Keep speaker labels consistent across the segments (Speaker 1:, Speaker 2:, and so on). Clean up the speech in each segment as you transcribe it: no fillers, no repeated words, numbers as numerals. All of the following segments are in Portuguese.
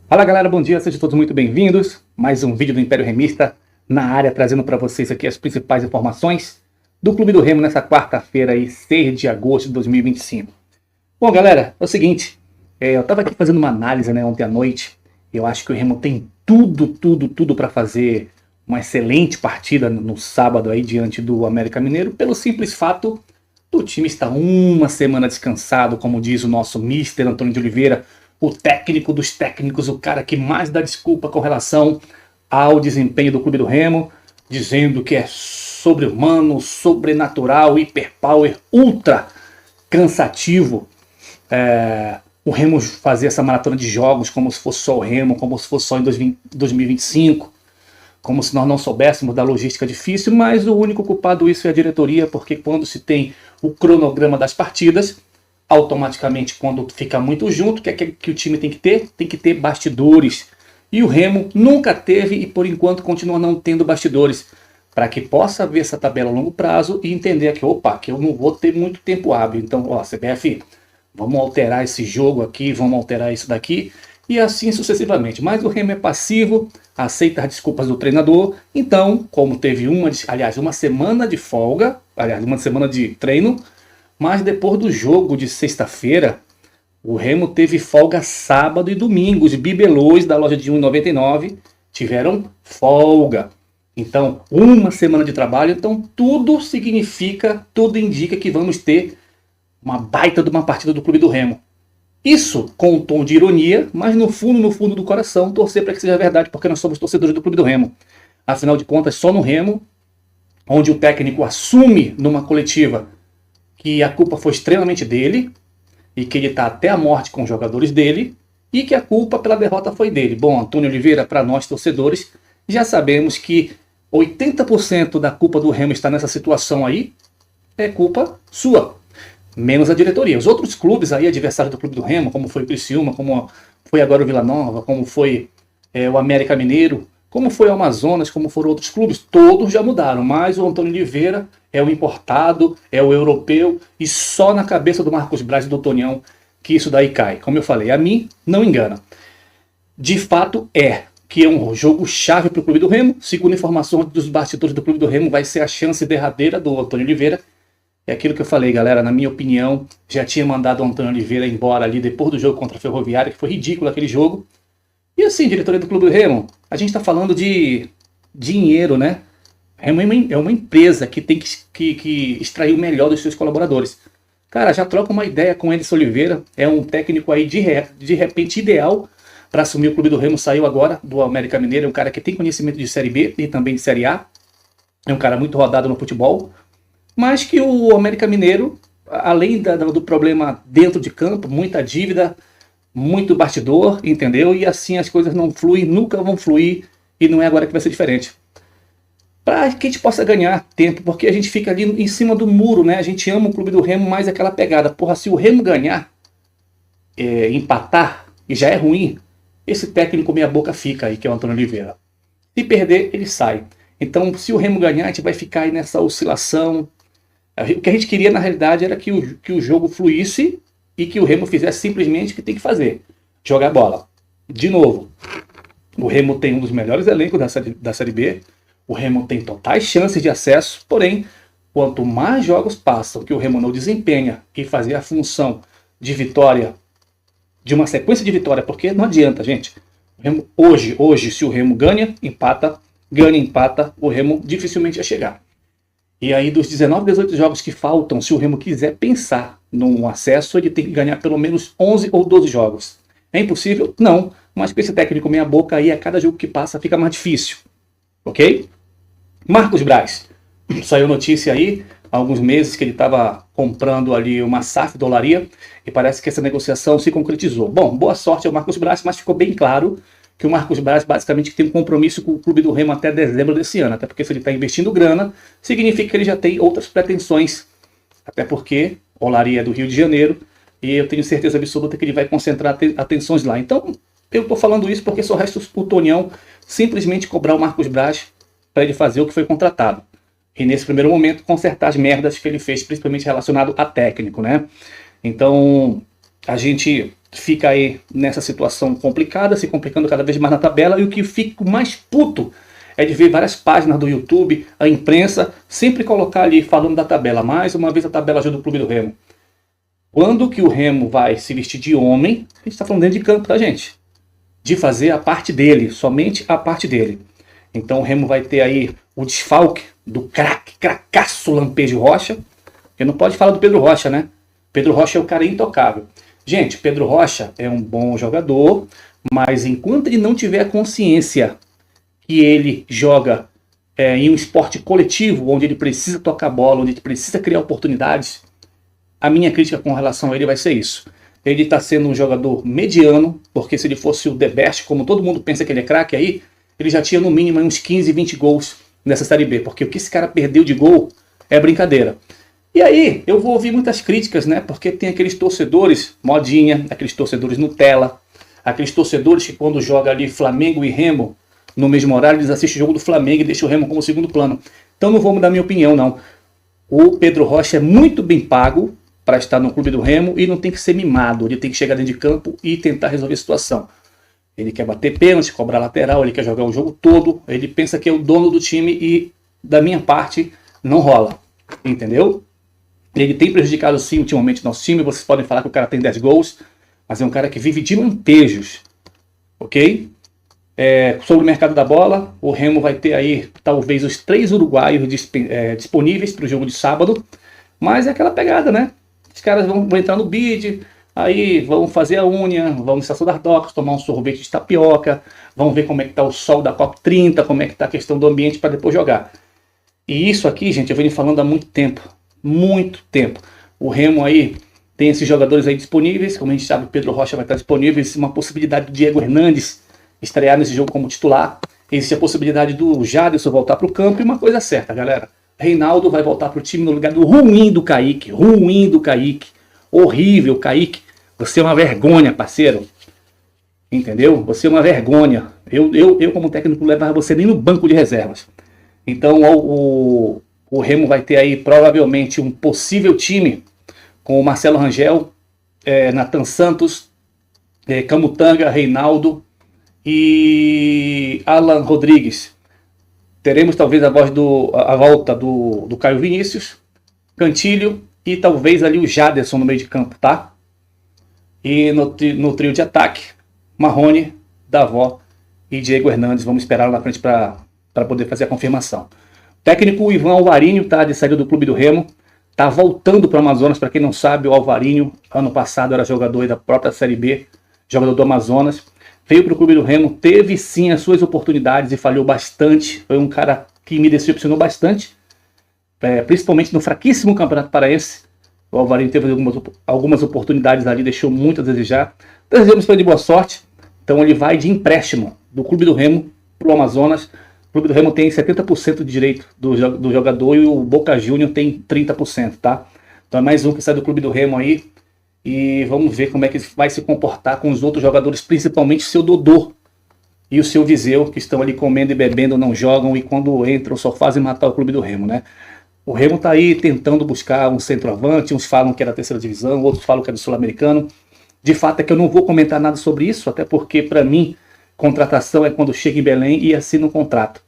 Speaker 1: Fala galera, bom dia, sejam todos muito bem-vindos. Mais um vídeo do Império Remista na área, trazendo para vocês aqui as principais informações do Clube do Remo nessa quarta-feira, aí, 6 de agosto de 2025. Bom galera, é o seguinte, eu estava aqui fazendo uma análise ontem à noite. Eu acho que o Remo tem tudo para fazer uma excelente partida no sábado aí diante do América Mineiro, pelo simples fato do time estar uma semana descansado, como diz o nosso Mister Antônio de Oliveira, o técnico dos técnicos, o cara que mais dá desculpa com relação ao desempenho do Clube do Remo, dizendo que é sobre-humano, sobrenatural, hiperpower, ultra cansativo. O Remo fazer essa maratona de jogos como se fosse só o Remo, como se fosse só em 2025, como se nós não soubéssemos da logística difícil, mas o único culpado disso é a diretoria, porque quando se tem o cronograma das partidas, automaticamente, quando fica muito junto, que o time tem que ter bastidores. E o Remo nunca teve e por enquanto continua não tendo bastidores, para que possa ver essa tabela a longo prazo e entender que eu não vou ter muito tempo hábil. Então, CBF, vamos alterar esse jogo aqui, vamos alterar isso daqui, e assim sucessivamente. Mas o Remo é passivo, aceita as desculpas do treinador. Então, como teve uma semana de folga, uma semana de treino, mas depois do jogo de sexta-feira, o Remo teve folga sábado e domingo. Os bibelôs da loja de 1,99 tiveram folga. Então, uma semana de trabalho. Então, tudo indica que vamos ter uma baita de uma partida do Clube do Remo. Isso com um tom de ironia, mas no fundo do coração, torcer para que seja verdade, porque nós somos torcedores do Clube do Remo. Afinal de contas, só no Remo, onde o técnico assume numa coletiva que a culpa foi extremamente dele, e que ele está até a morte com os jogadores dele, e que a culpa pela derrota foi dele. Bom, Antônio Oliveira, para nós torcedores, já sabemos que 80% da culpa do Remo está nessa situação aí, é culpa sua, menos a diretoria. Os outros clubes aí, adversários do Clube do Remo, como foi o Criciúma, como foi agora o Vila Nova, como foi o América Mineiro, como foi o Amazonas, como foram outros clubes, todos já mudaram, mas o Antônio Oliveira é o importado, é o europeu, e só na cabeça do Marcos Braz e do Tonião que isso daí cai. Como eu falei, a mim não engana. De fato que é um jogo chave para o Clube do Remo. Segundo informações dos bastidores do Clube do Remo, vai ser a chance derradeira do Antônio Oliveira. É aquilo que eu falei, galera, na minha opinião, já tinha mandado o Antônio Oliveira embora ali depois do jogo contra a Ferroviária, que foi ridículo aquele jogo. E assim, diretoria do Clube do Remo, a gente está falando de dinheiro, né? É uma empresa que tem que extrair o melhor dos seus colaboradores. Cara, já troca uma ideia com o Edson Oliveira, é um técnico aí de repente ideal para assumir o Clube do Remo. Saiu agora do América Mineiro, é um cara que tem conhecimento de Série B e também de Série A. É um cara muito rodado no futebol, mas que o América Mineiro, além do problema dentro de campo, muita dívida, muito bastidor, entendeu? E assim as coisas não fluem, nunca vão fluir, e não é agora que vai ser diferente. Para que a gente possa ganhar tempo, porque a gente fica ali em cima do muro, né? A gente ama o Clube do Remo, mais aquela pegada. Porra, se o Remo ganhar, empatar, e já é ruim, esse técnico meia boca fica aí, que é o Antônio Oliveira. Se perder, ele sai. Então, se o Remo ganhar, a gente vai ficar aí nessa oscilação. O que a gente queria, na realidade, era que o jogo fluísse e que o Remo fizesse simplesmente o que tem que fazer: jogar bola. De novo, o Remo tem um dos melhores elencos da Série B. O Remo tem totais chances de acesso, porém, quanto mais jogos passam que o Remo não desempenha e fazer a função de vitória, de uma sequência de vitória, porque não adianta, gente. O Remo, hoje, se o Remo ganha, empata, o Remo dificilmente vai chegar. E aí, dos 19, 18 jogos que faltam, se o Remo quiser pensar num acesso, ele tem que ganhar pelo menos 11 ou 12 jogos. É impossível? Não, mas com esse técnico meia boca aí, a cada jogo que passa fica mais difícil. Ok? Marcos Braz, saiu notícia aí há alguns meses que ele estava comprando ali uma SAF dolaria, e parece que essa negociação se concretizou. Bom, boa sorte ao Marcos Braz, mas ficou bem claro que o Marcos Braz basicamente tem um compromisso com o Clube do Remo até dezembro desse ano, até porque se ele está investindo grana, significa que ele já tem outras pretensões, até porque Olaria é do Rio de Janeiro, e eu tenho certeza absoluta que ele vai concentrar atenções lá. Então, eu estou falando isso porque só resta o Tonião simplesmente cobrar o Marcos Braz para ele fazer o que foi contratado. E nesse primeiro momento consertar as merdas que ele fez, principalmente relacionado a técnico, né? Então, a gente fica aí nessa situação complicada, se complicando cada vez mais na tabela, e o que fico mais puto é de ver várias páginas do YouTube, a imprensa, sempre colocar ali falando da tabela. Mais uma vez a tabela ajuda o Clube do Remo. Quando que o Remo vai se vestir de homem, a gente está falando dentro de campo, tá, gente? De fazer a parte dele, somente a parte dele. Então o Remo vai ter aí o desfalque do cracaço Lampejo Rocha, porque não pode falar do Pedro Rocha, né? Pedro Rocha é o cara intocável. Gente, Pedro Rocha é um bom jogador, mas enquanto ele não tiver a consciência que ele joga em um esporte coletivo, onde ele precisa tocar bola, onde ele precisa criar oportunidades, a minha crítica com relação a ele vai ser isso. Ele está sendo um jogador mediano, porque se ele fosse o The Best, como todo mundo pensa que ele é craque aí, ele já tinha no mínimo uns 15, 20 gols nessa Série B, porque o que esse cara perdeu de gol é brincadeira. E aí, eu vou ouvir muitas críticas, né? Porque tem aqueles torcedores modinha, aqueles torcedores Nutella, aqueles torcedores que quando joga ali Flamengo e Remo no mesmo horário, eles assistem o jogo do Flamengo e deixam o Remo como segundo plano. Então não vou mudar minha opinião, não. O Pedro Rocha é muito bem pago para estar no clube do Remo e não tem que ser mimado. Ele tem que chegar dentro de campo e tentar resolver a situação. Ele quer bater pênalti, cobrar lateral, ele quer jogar o jogo todo, ele pensa que é o dono do time e da minha parte não rola, entendeu? Ele tem prejudicado sim ultimamente nosso time, vocês podem falar que o cara tem 10 gols, mas é um cara que vive de lampejos, ok? Sobre o mercado da bola, o Remo vai ter aí talvez os 3 uruguaios disponíveis para o jogo de sábado, mas é aquela pegada, né? Os caras vão entrar no bid, aí vão fazer a unha, vão no Estação das Docas, tomar um sorvete de tapioca, vão ver como é que tá o sol da COP30, como é que tá a questão do ambiente para depois jogar. E isso aqui, gente, eu venho falando há muito tempo. Muito tempo. O Remo aí tem esses jogadores aí disponíveis, como a gente sabe, o Pedro Rocha vai estar disponível, existe uma possibilidade do Diego Hernandes estrear nesse jogo como titular, existe a possibilidade do Jadson voltar para o campo, e uma coisa certa, galera, Reinaldo vai voltar para o time no lugar do ruim do Kaique, horrível Kaique, você é uma vergonha, parceiro, entendeu? Você é uma vergonha, eu como técnico não levava você nem no banco de reservas. Então o Remo vai ter aí provavelmente um possível time com o Marcelo Rangel, Nathan Santos, Camutanga, Reinaldo e Alan Rodrigues. Teremos talvez a volta do Caio Vinícius, Cantilho e talvez ali o Jadson no meio de campo, tá? E no trio de ataque, Marrone, Davó e Diego Hernandes. Vamos esperar lá na frente para poder fazer a confirmação. Técnico Ivan Alvarinho, tá, de saída do Clube do Remo, tá voltando para o Amazonas. Para quem não sabe, o Alvarinho, ano passado, era jogador da própria Série B, jogador do Amazonas. Veio para o Clube do Remo, teve sim as suas oportunidades e falhou bastante. Foi um cara que me decepcionou bastante, principalmente no fraquíssimo Campeonato Paraense. O Alvarinho teve algumas oportunidades ali, deixou muito a desejar. Desejamos para ele boa sorte. Então ele vai de empréstimo do Clube do Remo para o Amazonas. O Clube do Remo tem 70% de direito do jogador e o Boca Júnior tem 30%, tá? Então é mais um que sai do Clube do Remo aí. E vamos ver como é que vai se comportar com os outros jogadores, principalmente o seu Dodô e o seu Viseu, que estão ali comendo e bebendo, não jogam e quando entram só fazem matar o Clube do Remo, né? O Remo está aí tentando buscar um centroavante, uns falam que é da terceira divisão, outros falam que é do Sul-Americano. De fato é que eu não vou comentar nada sobre isso, até porque para mim contratação é quando chega em Belém e assina um contrato.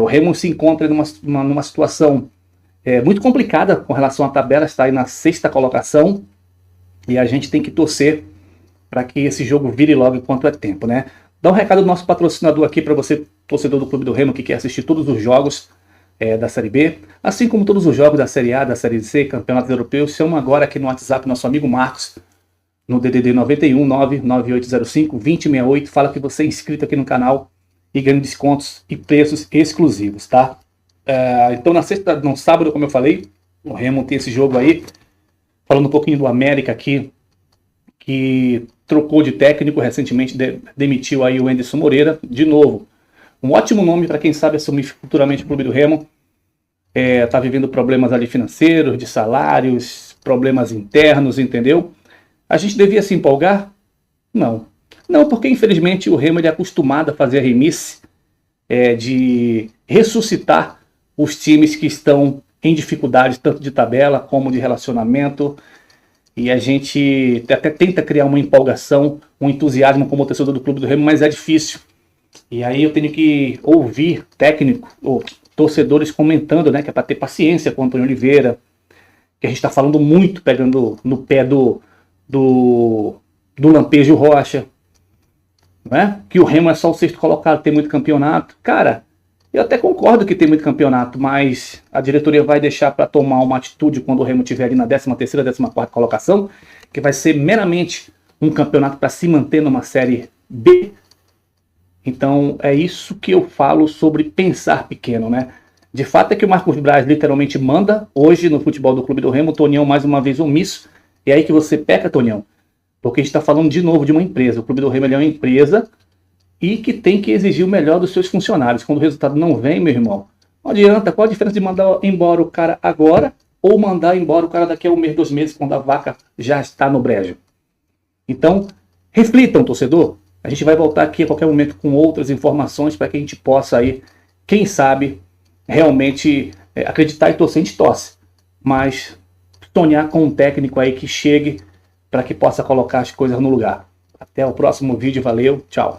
Speaker 1: O Remo se encontra numa situação muito complicada com relação à tabela, está aí na 6ª colocação. E a gente tem que torcer para que esse jogo vire logo enquanto é tempo, né? Dá um recado do nosso patrocinador aqui para você, torcedor do Clube do Remo, que quer assistir todos os jogos da Série B, assim como todos os jogos da Série A, da Série C, campeonatos europeus. Chama agora aqui no WhatsApp nosso amigo Marcos, no DDD 91 99805 2068. Fala que você é inscrito aqui no canal e ganha descontos e preços exclusivos, tá? Então no sábado, como eu falei, o Remo tem esse jogo aí. Falando um pouquinho do América aqui, que trocou de técnico recentemente, demitiu aí o Anderson Moreira, de novo. Um ótimo nome para quem sabe assumir futuramente o Clube do Remo. Tá vivendo problemas ali financeiros, de salários, problemas internos, entendeu? A gente devia se empolgar? Não. Não, porque infelizmente o Remo é acostumado a fazer a remisse, de ressuscitar os times que estão em dificuldades tanto de tabela como de relacionamento. e a gente até tenta criar uma empolgação, um entusiasmo como torcedor do Clube do Remo, mas é difícil. E aí eu tenho que ouvir técnico ou torcedores comentando, né, que é para ter paciência com o Antônio Oliveira, que a gente está falando muito, pegando no pé do Lampejo Rocha, né? Que o Remo é só o sexto colocado, tem muito campeonato. Cara, eu até concordo que tem muito campeonato, mas a diretoria vai deixar para tomar uma atitude quando o Remo estiver ali na 13ª, 14ª colocação, que vai ser meramente um campeonato para se manter numa Série B. Então é isso que eu falo sobre pensar pequeno, né? De fato é que o Marcos Braz literalmente manda hoje no futebol do Clube do Remo, o Tonião mais uma vez omisso. É aí que você peca, Tonião. Porque a gente está falando de novo de uma empresa. O Clube do Remo é uma empresa e que tem que exigir o melhor dos seus funcionários. Quando o resultado não vem, meu irmão, não adianta. Qual a diferença de mandar embora o cara agora ou mandar embora o cara daqui a 1 mês, 2 meses, quando a vaca já está no brejo? Então, reflitam, torcedor. A gente vai voltar aqui a qualquer momento com outras informações para que a gente possa aí, quem sabe, realmente acreditar e torcer. A gente torce, mas sonhar com um técnico aí que chegue para que possa colocar as coisas no lugar. Até o próximo vídeo, valeu, tchau.